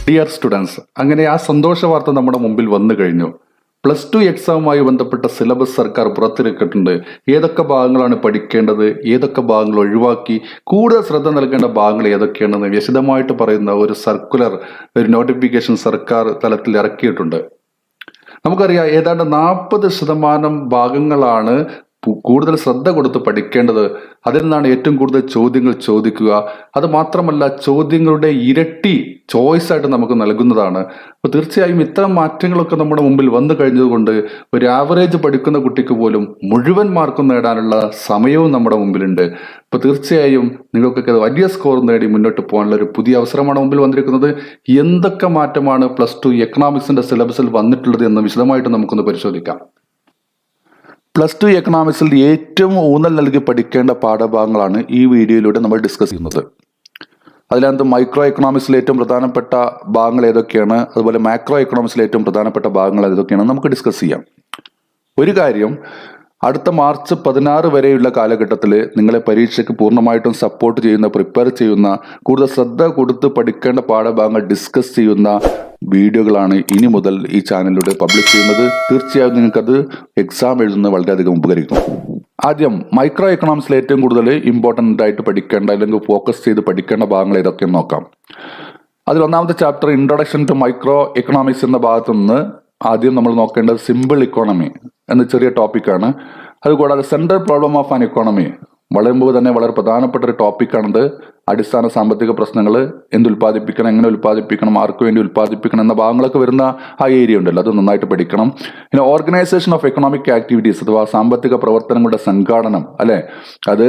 Dear students, അങ്ങനെ ആ സന്തോഷ വാർത്ത നമ്മുടെ മുമ്പിൽ വന്നു കഴിഞ്ഞു. +2 എക്സാമുമായി ബന്ധപ്പെട്ട സിലബസ് സർക്കാർ പുറത്തിറക്കിയിട്ടുണ്ട്. ഏതൊക്കെ ഭാഗങ്ങളാണ് പഠിക്കേണ്ടത്, ഏതൊക്കെ ഭാഗങ്ങൾ ഒഴിവാക്കി കൂടുതൽ ശ്രദ്ധ നൽകേണ്ട ഭാഗങ്ങൾ ഏതൊക്കെയാണെന്ന് വിശദമായിട്ട് പറയുന്ന ഒരു സർക്കുലർ, ഒരു നോട്ടിഫിക്കേഷൻ സർക്കാർ തലത്തിൽ ഇറക്കിയിട്ടുണ്ട്. നമുക്കറിയാം, ഏതാണ്ട് 40% ഭാഗങ്ങളാണ് കൂടുതൽ ശ്രദ്ധ കൊടുത്ത് പഠിക്കേണ്ടത്. അതിൽ നിന്നാണ് ഏറ്റവും കൂടുതൽ ചോദ്യങ്ങൾ ചോദിക്കുക. അത് മാത്രമല്ല, ചോദ്യങ്ങളുടെ ഇരട്ടി ചോയ്സ് ആയിട്ട് നമുക്ക് നൽകുന്നതാണ്. അപ്പോൾ തീർച്ചയായും ഇത്തരം മാറ്റങ്ങളൊക്കെ നമ്മുടെ മുമ്പിൽ വന്നു കഴിഞ്ഞതുകൊണ്ട് ഒരു ആവറേജ് പഠിക്കുന്ന കുട്ടിക്ക് പോലും മുഴുവൻ മാർക്കും നേടാനുള്ള സമയവും നമ്മുടെ മുമ്പിലുണ്ട്. അപ്പോൾ തീർച്ചയായും നിങ്ങൾക്കൊക്കെ വലിയ സ്കോർ നേടി മുന്നോട്ട് പോകാനുള്ള ഒരു പുതിയ അവസരമാണ് മുമ്പിൽ വന്നിരിക്കുന്നത്. എന്തൊക്കെ മാറ്റമാണ് +2 എക്കണോമിക്സിന്റെ സിലബസിൽ വന്നിട്ടുള്ളത് എന്ന് വിശദമായിട്ട് നമുക്കൊന്ന് പരിശോധിക്കാം. +2 എക്കണോമിക്സിൽ ഏറ്റവും ഊന്നൽ നൽകി പഠിക്കേണ്ട പാഠഭാഗങ്ങളാണ് ഈ വീഡിയോയിലൂടെ നമ്മൾ ഡിസ്കസ് ചെയ്യുന്നത്. അതിനകത്ത് മൈക്രോ എക്കണോമിക്സിലെ ഏറ്റവും പ്രധാനപ്പെട്ട ഭാഗങ്ങൾ ഏതൊക്കെയാണ്, അതുപോലെ മാക്രോ എക്കണോമിക്സിലെ ഏറ്റവും പ്രധാനപ്പെട്ട ഭാഗങ്ങൾ ഏതൊക്കെയാണ് നമുക്ക് ഡിസ്കസ് ചെയ്യാം. ഒരു കാര്യം, അടുത്ത മാർച്ച് 16 വരെയുള്ള കാലഘട്ടത്തിൽ നിങ്ങളെ പരീക്ഷയ്ക്ക് പൂർണ്ണമായിട്ടും സപ്പോർട്ട് ചെയ്യുന്ന, പ്രിപ്പയർ ചെയ്യുന്ന, കൂടുതൽ ശ്രദ്ധ കൊടുത്ത് പഠിക്കേണ്ട പാഠഭാഗങ്ങൾ ഡിസ്കസ് ചെയ്യുന്ന വീഡിയോകളാണ് ഇനി മുതൽ ഈ ചാനലിലൂടെ പബ്ലിഷ് ചെയ്യുന്നത്. തീർച്ചയായും നിങ്ങൾക്കത് എക്സാം എഴുതുന്നത് വളരെയധികം ഉപകരിക്കും. ആദ്യം മൈക്രോ എക്കണോമിക്സിൽ ഏറ്റവും കൂടുതൽ ഇമ്പോർട്ടൻ്റ് ആയിട്ട് പഠിക്കേണ്ട, അല്ലെങ്കിൽ ഫോക്കസ് ചെയ്ത് പഠിക്കേണ്ട ഭാഗങ്ങൾ ഏതൊക്കെയെന്ന് നോക്കാം. അതിൽ ഒന്നാമത്തെ chapter introduction to microeconomics എന്ന ഭാഗത്തു നിന്ന് ആദ്യം നമ്മൾ നോക്കേണ്ടത് സിമ്പിൾ ഇക്കോണമി എന്ന ചെറിയ ടോപ്പിക്കാണ്. അതുകൂടാതെ central problem of an economy വളരുമ്പോൾ തന്നെ വളരെ പ്രധാനപ്പെട്ട ഒരു ടോപ്പിക്കാണിത്. അടിസ്ഥാന സാമ്പത്തിക പ്രശ്നങ്ങൾ, എന്ത് ഉൽപ്പാദിപ്പിക്കണം, എങ്ങനെ ഉൽപ്പാദിപ്പിക്കണം, ആർക്ക് വേണ്ടി ഉൽപ്പാദിപ്പിക്കണം എന്ന ഭാഗങ്ങളൊക്കെ വരുന്ന ആ ഏരിയ ഉണ്ടല്ലോ, അത് നന്നായിട്ട് പഠിക്കണം. പിന്നെ ഓർഗനൈസേഷൻ ഓഫ് എക്കണോമിക് ആക്ടിവിറ്റീസ് അഥവാ സാമ്പത്തിക പ്രവർത്തനങ്ങളുടെ സംഘാടനം, അല്ലെ, അത്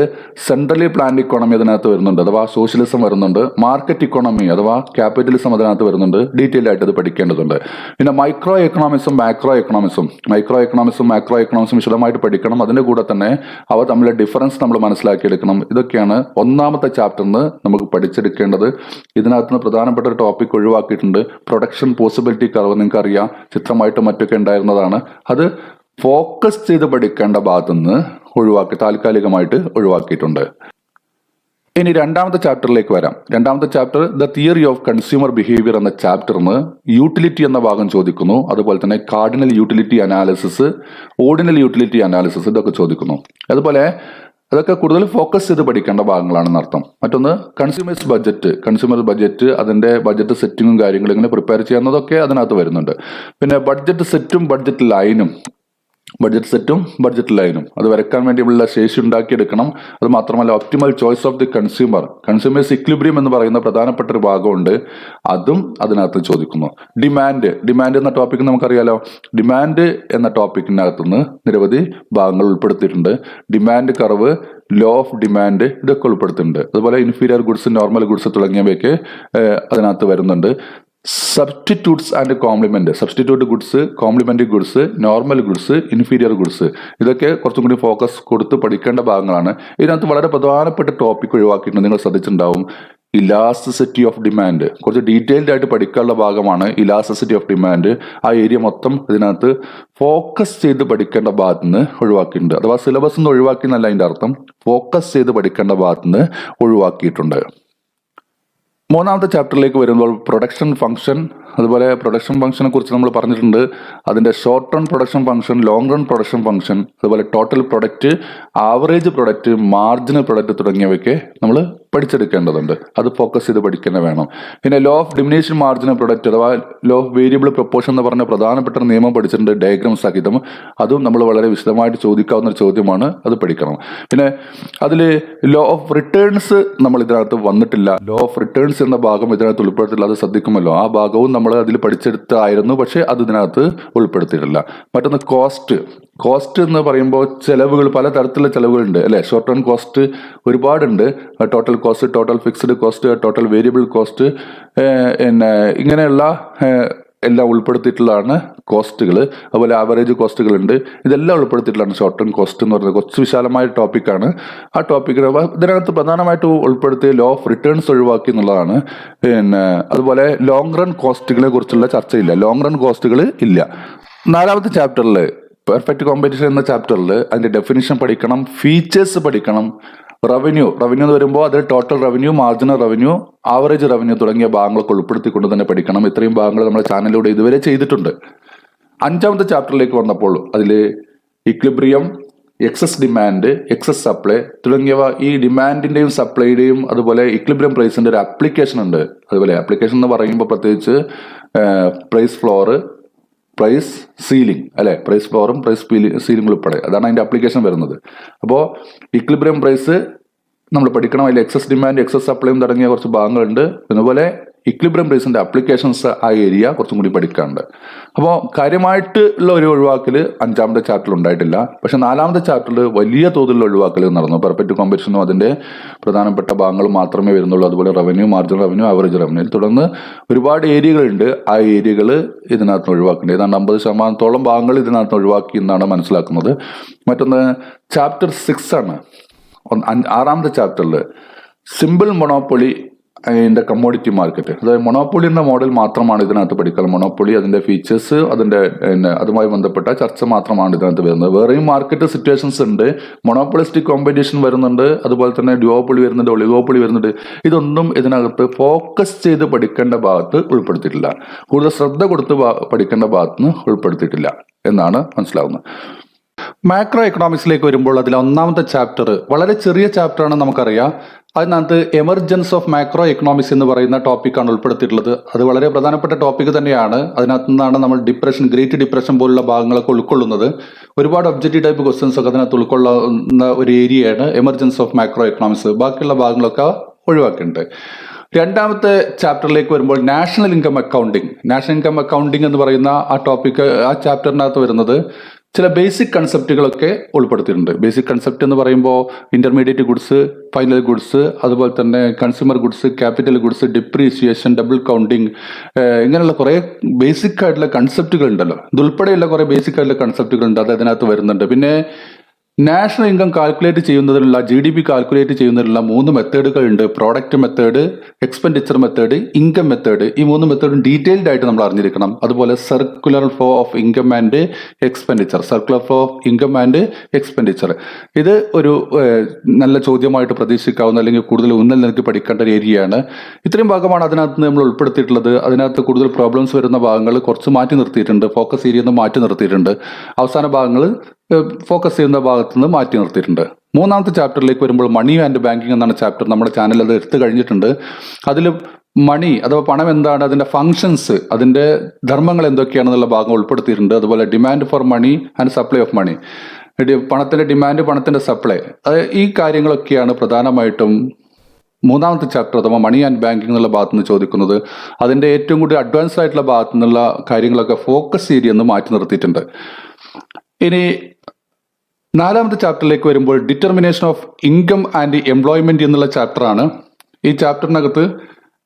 സെൻട്രലി പ്ലാൻഡ് ഇക്കോണമി അതിനകത്ത് വരുന്നുണ്ട്, അഥവാ സോഷ്യലിസം വരുന്നുണ്ട്. മാർക്കറ്റ് ഇക്കോണമി അഥവാ ക്യാപിറ്റലിസം അതിനകത്ത് വരുന്നുണ്ട്. ഡീറ്റെയിൽ ആയിട്ട് അത് പഠിക്കേണ്ടതുണ്ട്. പിന്നെ മൈക്രോ എക്കണോമിക്സും മാക്രോ എക്കണോമിക്സും മാക്രോ എക്കണോമിക്സും വിശദമായിട്ട് പഠിക്കണം. അതിന്റെ കൂടെ തന്നെ അവ തമ്മിലെ ഡിഫറൻസ് നമ്മൾ മനസ്സിലാക്കിയെടുക്കണം. ഇതൊക്കെയാണ് ഒന്നാമത്തെ ചാപ്റ്ററിന് നമുക്ക് പഠിച്ചെടുക്കേണ്ടത്. ഇതിനകത്ത് നിന്ന് പ്രധാനപ്പെട്ട ഒരു ടോപ്പിക് ഒഴിവാക്കിയിട്ടുണ്ട്. പ്രൊഡക്ഷൻ പോസിബിലിറ്റി കർവ് നിങ്ങൾക്ക് അറിയാം, ചിത്രമായിട്ട് മറ്റൊക്കെ ഉണ്ടായിരുന്നതാണ്. അത് ഫോക്കസ് ചെയ്ത് പഠിക്കേണ്ട ഭാഗത്തുനിന്ന് താൽക്കാലികമായിട്ട് ഒഴിവാക്കിയിട്ടുണ്ട്. ഇനി രണ്ടാമത്തെ ചാപ്റ്ററിലേക്ക് വരാം. രണ്ടാമത്തെ chapter the theory of consumer behaviour എന്ന ചാപ്റ്ററിന് യൂട്ടിലിറ്റി എന്ന ഭാഗം ചോദിക്കുന്നു. അതുപോലെ തന്നെ cardinal utility analysis, ordinal utility analysis ഇതൊക്കെ ചോദിക്കുന്നു. അതുപോലെ അതൊക്കെ കൂടുതൽ ഫോക്കസ് ചെയ്ത് പഠിക്കേണ്ട ഭാഗങ്ങളാണെന്ന് അർത്ഥം. മറ്റൊന്ന് കൺസ്യൂമർ ബഡ്ജറ്റ്, അതിന്റെ ബഡ്ജറ്റ് സെറ്റിങ്ങും കാര്യങ്ങളും ഇങ്ങനെ പ്രിപ്പയർ ചെയ്യുന്നതൊക്കെ അതിനകത്ത് വരുന്നുണ്ട്. പിന്നെ ബഡ്ജറ്റ് സെറ്റും ബഡ്ജറ്റ് ലൈനും അത് വരയ്ക്കാൻ വേണ്ടിയുള്ള ശേഷി ഉണ്ടാക്കിയെടുക്കണം. അത് മാത്രമല്ല, optimal choice of the consumers equilibrium എന്ന് പറയുന്ന പ്രധാനപ്പെട്ട ഒരു ഭാഗമുണ്ട്, അതും അതിനകത്ത് ചോദിക്കുന്നു. ഡിമാൻഡ് എന്ന ടോപ്പിക് നമുക്കറിയാലോ. ഡിമാൻഡ് എന്ന ടോപ്പിക്കിനകത്തുനിന്ന് നിരവധി ഭാഗങ്ങൾ ഉൾപ്പെടുത്തിയിട്ടുണ്ട്. Demand curve, law of demand ഇതൊക്കെ ഉൾപ്പെടുത്തിയിട്ടുണ്ട്. അതുപോലെ ഇൻഫീരിയർ ഗുഡ്സ്, നോർമൽ ഗുഡ്സ് തുടങ്ങിയവയൊക്കെ അതിനകത്ത് വരുന്നുണ്ട്. Substitutes and complement, substitute goods, complement goods, normal goods, inferior goods ഇതൊക്കെ കുറച്ചും കൂടി ഫോക്കസ് കൊടുത്ത് പഠിക്കേണ്ട ഭാഗങ്ങളാണ്. ഇതിനകത്ത് വളരെ പ്രധാനപ്പെട്ട ടോപ്പിക് ഒഴിവാക്കിയിട്ടുണ്ട്, നിങ്ങൾ ശ്രദ്ധിച്ചിട്ടുണ്ടാവും. ഇലാസ്റ്റിസിറ്റി ഓഫ് ഡിമാൻഡ് കുറച്ച് ഡീറ്റെയിൽഡ് ആയിട്ട് പഠിക്കാനുള്ള ഭാഗമാണ്. ഇലാസ്റ്റിസിറ്റി ഓഫ് ഡിമാൻഡ് ആ ഏരിയ മൊത്തം ഇതിനകത്ത് ഫോക്കസ് ചെയ്ത് പഠിക്കേണ്ട ഭാഗത്ത് നിന്ന് ഒഴിവാക്കിയിട്ടുണ്ട്. അഥവാ സിലബസ് നിന്ന് ഒഴിവാക്കി എന്നല്ല അതിൻ്റെ അർത്ഥം, ഫോക്കസ് ചെയ്ത് പഠിക്കേണ്ട ഭാഗത്ത് നിന്ന് ഒഴിവാക്കിയിട്ടുണ്ട്. മൂന്നാമത്തെ ചാപ്റ്ററിലേക്ക് വരുമ്പോൾ പ്രൊഡക്ഷൻ ഫംഗ്ഷൻ, അതുപോലെ പ്രൊഡക്ഷൻ ഫംഗ്ഷനെ കുറിച്ച് നമ്മൾ പറഞ്ഞിട്ടുണ്ട്. അതിന്റെ short run production function, long run production function, അതുപോലെ total product, average product, marginal product തുടങ്ങിയവയൊക്കെ നമ്മൾ പഠിച്ചെടുക്കേണ്ടതുണ്ട്. അത് ഫോക്കസ് ചെയ്ത് പഠിക്കുന്നത് വേണം. പിന്നെ law of diminution marginal product അഥവാ ലോ ഓഫ് വേരിയബിൾ പ്രൊപ്പോർഷൻ എന്ന് പറഞ്ഞ പ്രധാനപ്പെട്ട ഒരു നിയമം പഠിച്ചിട്ടുണ്ട്, ഡയഗ്രാം സഹിതം. അതും നമ്മൾ വളരെ വിശദമായിട്ട് ചോദിക്കാവുന്ന ഒരു ചോദ്യമാണ്, അത് പഠിക്കണം. പിന്നെ അതിൽ ലോ ഓഫ് റിട്ടേൺസ് നമ്മൾ ഇതിനകത്ത് വന്നിട്ടില്ല. ലോ ഓഫ് റിട്ടേൺസ് എന്ന ഭാഗം ഇതിനകത്ത് ഉൾപ്പെടുത്തില്ല, അത് ശ്രദ്ധിക്കുമല്ലോ. ആ ഭാഗവും നമ്മൾ അതിൽ പഠിച്ചെടുത്തായിരുന്നു, പക്ഷെ അത് ഇതിനകത്ത് ഉൾപ്പെടുത്തിയിട്ടില്ല. മറ്റൊന്ന് കോസ്റ്റ് എന്ന് പറയുമ്പോൾ ചെലവുകൾ, പലതരത്തിലുള്ള ചെലവുകളുണ്ട് അല്ലെ. ഷോർട്ട് ടേൺ കോസ്റ്റ് ഒരുപാടുണ്ട്. Total cost, total fixed cost, total variable cost, പിന്നെ ഇങ്ങനെയുള്ള എല്ലാം ഉൾപ്പെടുത്തിയിട്ടുള്ളതാണ് കോസ്റ്റുകൾ. അതുപോലെ ആവറേജ് കോസ്റ്റുകളുണ്ട്. ഇതെല്ലാം ഉൾപ്പെടുത്തിയിട്ടുള്ളതാണ് ഷോർട്ട് ടേൺ കോസ്റ്റ് എന്ന് പറയുന്നത്. കുറച്ച് വിശാലമായ ടോപ്പിക്കാണ്. ആ ടോപ്പിക്കിന് ഇതിനകത്ത് പ്രധാനമായിട്ട് ഉൾപ്പെടുത്തിയ ലോ ഓഫ് റിട്ടേൺസ് ഒഴിവാക്കി എന്നുള്ളതാണ്. പിന്നെ അതുപോലെ ലോങ് റൺ കോസ്റ്റുകളെ കുറിച്ചുള്ള ചർച്ചയില്ല, ലോങ് റൺ കോസ്റ്റുകൾ ഇല്ല. നാലാമത്തെ ചാപ്റ്ററിൽ പെർഫെക്റ്റ് കോമ്പറ്റീഷൻ എന്ന ചാപ്റ്ററിൽ അതിന്റെ ഡെഫിനിഷൻ പഠിക്കണം, ഫീച്ചേഴ്സ് പഠിക്കണം, റവന്യൂ എന്ന് വരുമ്പോൾ അതിൽ total revenue, marginal revenue, average revenue തുടങ്ങിയ ഭാഗങ്ങളൊക്കെ ഉൾപ്പെടുത്തിക്കൊണ്ട് തന്നെ പഠിക്കണം. ഇത്രയും ഭാഗങ്ങൾ നമ്മുടെ ചാനലിലൂടെ ഇതുവരെ ചെയ്തിട്ടുണ്ട്. 5ാമത്തെ ചാപ്റ്ററിലേക്ക് വന്നപ്പോൾ അതിൽ equilibrium, excess demand, excess supply തുടങ്ങിയവ, ഈ ഡിമാൻഡിന്റെയും സപ്ലൈയുടെയും അതുപോലെ ഇക്വിലിബ്രിയം പ്രൈസിന്റെ ഒരു ആപ്ലിക്കേഷൻ ഉണ്ട്. അതുപോലെ ആപ്ലിക്കേഷൻ എന്ന് പറയുമ്പോൾ പ്രത്യേകിച്ച് പ്രൈസ് ഫ്ലോർ, പ്രൈസ് സീലിംഗ് അല്ലെ, പ്രൈസ് ഫ്ലോറും പ്രൈസ് സീലിംഗ് ഉൾപ്പെടെ അതാണ് അതിന്റെ ആപ്ലിക്കേഷൻ വരുന്നത്. അപ്പോൾ ഇക്വിലിബ്രിയം പ്രൈസ് നമ്മൾ പഠിക്കണം. അതിൽ എക്സസ് ഡിമാൻഡ്, എക്സസ് സപ്ലൈയും തുടങ്ങിയ കുറച്ച് ഭാഗങ്ങളുണ്ട്. അതുപോലെ ഇക്വിലിബ്രിയം പ്രൈസിന്റെ ആപ്ലിക്കേഷൻസ് ആ ഏരിയ കുറച്ചും കൂടി പഠിക്കാനുണ്ട്. അപ്പോൾ കാര്യമായിട്ടുള്ള ഒരു ഒഴിവാക്കൽ 5ാമത്തെ ചാപ്റ്ററിൽ ഉണ്ടായിട്ടില്ല. പക്ഷെ 4ാമത്തെ ചാപ്റ്ററിൽ വലിയ തോതിലുള്ള ഒഴിവാക്കൽ നടന്നു. പെർഫെക്റ്റ് കോമ്പറ്റീഷനും അതിന്റെ പ്രധാനപ്പെട്ട ഭാഗങ്ങൾ മാത്രമേ വരുന്നുള്ളൂ. അതുപോലെ revenue, marginal revenue, average revenue, തുടർന്ന് ഒരുപാട് ഏരിയകളുണ്ട്. ആ ഏരിയകൾ ഇതിനകത്ത് ഒഴിവാക്കേണ്ടത്. ഏതാണ്ട് 50% ഭാഗങ്ങൾ ഇതിനകത്ത് ഒഴിവാക്കി എന്നാണ് മനസ്സിലാക്കുന്നത്. മറ്റൊന്ന് ചാപ്റ്റർ 6 ആണ്. 6ാമത്തെ ചാപ്റ്ററിൽ സിമ്പിൾ മൊണോപ്പൊളി അതിന്റെ കമ്മോഡിറ്റി മാർക്കറ്റ്, അതായത് മൊണോപ്പൊളി എന്ന മോഡൽ മാത്രമാണ് ഇതിനകത്ത് പഠിക്കുന്നത്. മൊണോപ്പൊളി, അതിന്റെ ഫീച്ചേഴ്സ്, അതിന്റെ അതുമായി ബന്ധപ്പെട്ട ചർച്ച മാത്രമാണ് ഇതിനകത്ത് വരുന്നത്. വേറെയും മാർക്കറ്റ് സിറ്റുവേഷൻസ് ഉണ്ട്. മൊണോപ്പൊളിസ്റ്റിക് കോമ്പറ്റീഷൻ വരുന്നുണ്ട്, അതുപോലെ തന്നെ ഡ്യുവോപ്പൊളി വരുന്നുണ്ട്, ഒളിഗോപ്പൊളി വരുന്നുണ്ട്. ഇതൊന്നും ഇതിനകത്ത് ഫോക്കസ് ചെയ്ത് പഠിക്കേണ്ട ഭാഗത്ത് ഉൾപ്പെടുത്തിയിട്ടില്ല. കൂടുതൽ ശ്രദ്ധ കൊടുത്ത് പഠിക്കേണ്ട ഭാഗത്ത് ഉൾപ്പെടുത്തിയിട്ടില്ല എന്നാണ് മനസ്സിലാവുന്നത്. മാക്രോ എക്കണോമിക്സിലേക്ക് വരുമ്പോൾ അതിൽ 1ാമത്തെ ചാപ്റ്റർ വളരെ ചെറിയ ചാപ്റ്ററാണ്, നമുക്കറിയാം. അതിനകത്ത് എമർജൻസ് ഓഫ് മാക്രോ എക്കണോമിക്സ് എന്ന് പറയുന്ന ടോപ്പിക്കാണ് ഉൾപ്പെടുത്തിയിട്ടുള്ളത്. അത് വളരെ പ്രധാനപ്പെട്ട ടോപ്പിക് തന്നെയാണ്. അതിനകത്ത് നിന്നാണ് നമ്മൾ ഡിപ്രഷൻ, ഗ്രേറ്റ് ഡിപ്രഷൻ പോലുള്ള ഭാഗങ്ങളൊക്കെ ഉൾക്കൊള്ളുന്നത്. ഒരുപാട് ഒബ്ജക്റ്റീവ് ടൈപ്പ് ക്വസ്റ്റ്യൻസ് ഒക്കെ അതിനകത്ത് ഉൾക്കൊള്ളുന്ന ഒരു ഏരിയയാണ് എമർജൻസ് ഓഫ് മാക്രോ എക്കണോമിക്സ്. ബാക്കിയുള്ള ഭാഗങ്ങളൊക്കെ ഒഴിവാക്കിയിട്ടുണ്ട്. 2ാമത്തെ ചാപ്റ്ററിലേക്ക് വരുമ്പോൾ നാഷണൽ ഇൻകം അക്കൗണ്ടിങ് എന്ന് പറയുന്ന ആ ടോപ്പിക്ക്, ആ ചാപ്റ്ററിനകത്ത് വരുന്നത് ചില ബേസിക് കൺസെപ്റ്റുകളൊക്കെ ഉൾപ്പെടുത്തിയിട്ടുണ്ട്. ബേസിക് കൺസെപ്റ്റ് എന്ന് പറയുമ്പോൾ ഇന്റർമീഡിയറ്റ് ഗുഡ്സ്, ഫൈനൽ ഗുഡ്സ്, അതുപോലെ തന്നെ consumer goods, capital goods, depreciation, double counting, ഇങ്ങനെയുള്ള കുറേ ബേസിക് ആയിട്ടുള്ള കൺസെപ്റ്റുകൾ ഉണ്ടല്ലോ. ഇതുൾപ്പെടെയുള്ള കുറേ ബേസിക് ആയിട്ടുള്ള കൺസെപ്റ്റുകൾ ഉണ്ട്, അത് അതിനകത്ത് വരുന്നുണ്ട്. പിന്നെ നാഷണൽ ഇൻകം കാൽക്കുലേറ്റ് ചെയ്യുന്നതിനുള്ള, GDP കാൽക്കുലേറ്റ് ചെയ്യുന്നതിനുള്ള 3 മെത്തേഡുകൾ ഉണ്ട്. Product method, expenditure method, income method. ഈ 3 മെത്തേഡും ഡീറ്റെയിൽഡ് ആയിട്ട് നമ്മൾ അറിഞ്ഞിരിക്കണം. അതുപോലെ circular flow of income and expenditure. ഇത് ഒരു നല്ല ചോദ്യമായിട്ട് പ്രതീക്ഷിക്കാവുന്ന, അല്ലെങ്കിൽ കൂടുതൽ ഊന്നൽ നൽകി പഠിക്കേണ്ട ഒരു ഏരിയയാണ്. ഇത്രയും ഭാഗമാണ് അതിനകത്ത് നമ്മൾ ഉൾപ്പെടുത്തിയിട്ടുള്ളത്. അതിനകത്ത് കൂടുതൽ പ്രോബ്ലംസ് വരുന്ന ഭാഗങ്ങൾ കുറച്ച് മാറ്റി നിർത്തിയിട്ടുണ്ട്, ഫോക്കസ് ഏരിയ നിന്ന് മാറ്റി നിർത്തിയിട്ടുണ്ട്. അവസാന ഭാഗങ്ങൾ ഫോക്കസ് ചെയ്യുന്ന ഭാഗത്ത് നിന്ന് മാറ്റി നിർത്തിയിട്ടുണ്ട്. 3ാമത്തെ ചാപ്റ്ററിലേക്ക് വരുമ്പോൾ മണി ആൻഡ് ബാങ്കിങ് എന്നാണ് ചാപ്റ്റർ. നമ്മുടെ ചാനൽ അത് എടുത്തു കഴിഞ്ഞിട്ടുണ്ട്. അതിൽ മണി അഥവാ പണം എന്താണ്, അതിന്റെ ഫങ്ഷൻസ്, അതിന്റെ ധർമ്മങ്ങൾ എന്തൊക്കെയാണെന്നുള്ള ഭാഗം ഉൾപ്പെടുത്തിയിട്ടുണ്ട്. അതുപോലെ demand for money and supply of money, പണത്തിന്റെ ഡിമാൻഡ്, പണത്തിന്റെ സപ്ലൈ, ഈ കാര്യങ്ങളൊക്കെയാണ് പ്രധാനമായിട്ടും 3ാമത്തെ ചാപ്റ്റർ അഥവാ മണി ആൻഡ് ബാങ്കിങ് എന്നുള്ള ഭാഗത്ത് നിന്ന് ചോദിക്കുന്നത്. അതിന്റെ ഏറ്റവും കൂടുതൽ അഡ്വാൻസ്ഡ് ആയിട്ടുള്ള ഭാഗത്തു നിന്നുള്ള കാര്യങ്ങളൊക്കെ ഫോക്കസ് ഏരിയ എന്ന് മാറ്റി നിർത്തിയിട്ടുണ്ട്. ഇനി 4ാമത്തെ ചാപ്റ്ററിലേക്ക് വരുമ്പോൾ determination of income and employment എന്നുള്ള ചാപ്റ്ററാണ്. ഈ ചാപ്റ്ററിനകത്ത്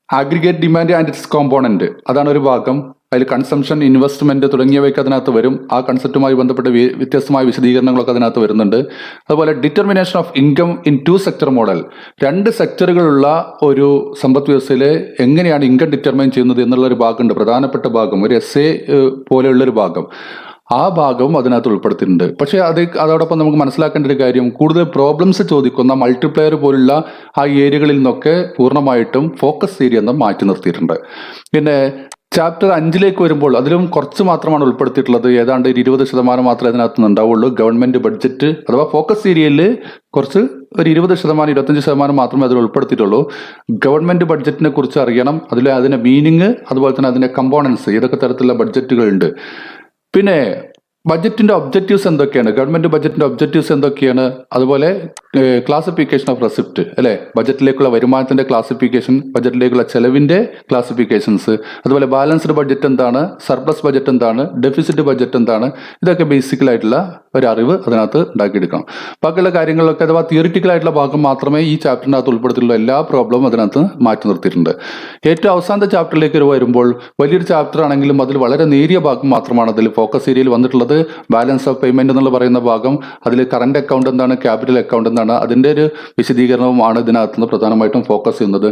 aggregate demand and its component, അതാണ് ഒരു ഭാഗം. അതിൽ കൺസംഷൻ, ഇൻവെസ്റ്റ്മെന്റ് തുടങ്ങിയവയൊക്കെ അതിനകത്ത് വരും. ആ കൺസെപ്റ്റുമായി ബന്ധപ്പെട്ട് വ്യത്യസ്തമായ വിശദീകരണങ്ങളൊക്കെ അതിനകത്ത് വരുന്നുണ്ട്. അതുപോലെ determination of income in 2 sector model, 2 സെക്ടറുകളുള്ള ഒരു സമ്പദ് വ്യവസ്ഥയിൽ എങ്ങനെയാണ് ഇൻകം ഡിറ്റർമൈൻ ചെയ്യുന്നത് എന്നുള്ള ഒരു ഭാഗമുണ്ട്, പ്രധാനപ്പെട്ട ഭാഗം, ഒരു എസ്സേ പോലെയുള്ളൊരു ഭാഗം. ആ ഭാഗവും അതിനകത്ത് ഉൾപ്പെടുത്തിയിട്ടുണ്ട്. പക്ഷേ അതോടൊപ്പം നമുക്ക് മനസ്സിലാക്കേണ്ട ഒരു കാര്യം, കൂടുതൽ പ്രോബ്ലംസ് ചോദിക്കുന്ന മൾട്ടിപ്ലയർ പോലുള്ള ആ ഏരിയകളിൽ നിന്നൊക്കെ പൂർണ്ണമായിട്ടും ഫോക്കസ് ഏരിയ എന്ന് മാറ്റി നിർത്തിയിട്ടുണ്ട്. പിന്നെ ചാപ്റ്റർ 5ലേക്ക് വരുമ്പോൾ അതിലും കുറച്ച് മാത്രമാണ് ഉൾപ്പെടുത്തിയിട്ടുള്ളത്. ഏതാണ്ട് 20% മാത്രമേ അതിനകത്ത് ഉണ്ടാവുള്ളൂ. ഗവൺമെന്റ് ബഡ്ജറ്റ് അഥവാ ഫോക്കസ് ഏരിയയിൽ കുറച്ച് ഒരു 20%, 25% മാത്രമേ അതിൽ ഉൾപ്പെടുത്തിയിട്ടുള്ളൂ. ഗവൺമെന്റ് ബഡ്ജറ്റിനെ കുറിച്ച് അറിയണം, അതിന്റെ മീനിങ്, അതുപോലെ തന്നെ അതിന്റെ കമ്പോണൻസ്, ഏതൊക്കെ തരത്തിലുള്ള ബഡ്ജറ്റുകളുണ്ട്. പിന്നെ ബഡ്ജറ്റിന്റെ ഒബ്ജക്റ്റീവ്സ് എന്തൊക്കെയാണ്, ഗവൺമെന്റ് ബഡ്ജറ്റിന്റെ ഒബ്ജക്റ്റീവ്സ് എന്തൊക്കെയാണ്, അതുപോലെ ക്ലാസിഫിക്കേഷൻ ഓഫ് റെസിപ്റ്റ് അല്ലെ, ബഡ്ജറ്റിലേക്കുള്ള വരുമാനത്തിന്റെ ക്ലാസിഫിക്കേഷൻ, ബഡ്ജറ്റിലേക്കുള്ള ചെലവിന്റെ ക്ലാസിഫിക്കേഷൻസ്, അതുപോലെ ബാലൻസ്ഡ് ബഡ്ജറ്റ് എന്താണ്, സർപ്ലസ് ബഡ്ജറ്റ് എന്താണ്, ഡെഫിസിറ്റ് ബഡ്ജറ്റ് എന്താണ്, ഇതൊക്കെ ബേസിക്കലായിട്ടുള്ള ഒരു അറിവ് അതിനകത്ത് ഉണ്ടാക്കിയെടുക്കണം. ബാക്കിയുള്ള കാര്യങ്ങളിലൊക്കെ അഥവാ തിയറിറ്റിക്കൽ ആയിട്ടുള്ള ഭാഗം മാത്രമേ ഈ ചാപ്റ്ററിനകത്ത് ഉൾപ്പെടുത്തിയിട്ടുള്ള എല്ലാ പ്രോബ്ലവും അതിനകത്ത് മാറ്റി നിർത്തിയിട്ടുണ്ട്. ഏറ്റവും അവസാനത്തെ ചാപ്റ്ററിലേക്ക് വരുമ്പോൾ വലിയൊരു ചാപ്റ്റർ ആണെങ്കിലും അതിൽ വളരെ നേരിയ ഭാഗം മാത്രമാണ് അതിൽ ഫോക്കസ് ഏരിയയിൽ വന്നിട്ടുള്ളത്. ബാലൻസ് ഓഫ് പേയ്മെന്റ് എന്നുള്ള പറയുന്ന ഭാഗം, അതിൽ കറന്റ് അക്കൗണ്ട് എന്താണ്, ക്യാപിറ്റൽ അക്കൗണ്ട് എന്താണ്, അതിന്റെ ഒരു വിശദീകരണവുമാണ് ഇതിനകത്ത് നിന്ന് പ്രധാനമായിട്ടും ഫോക്കസ് ചെയ്യുന്നത്.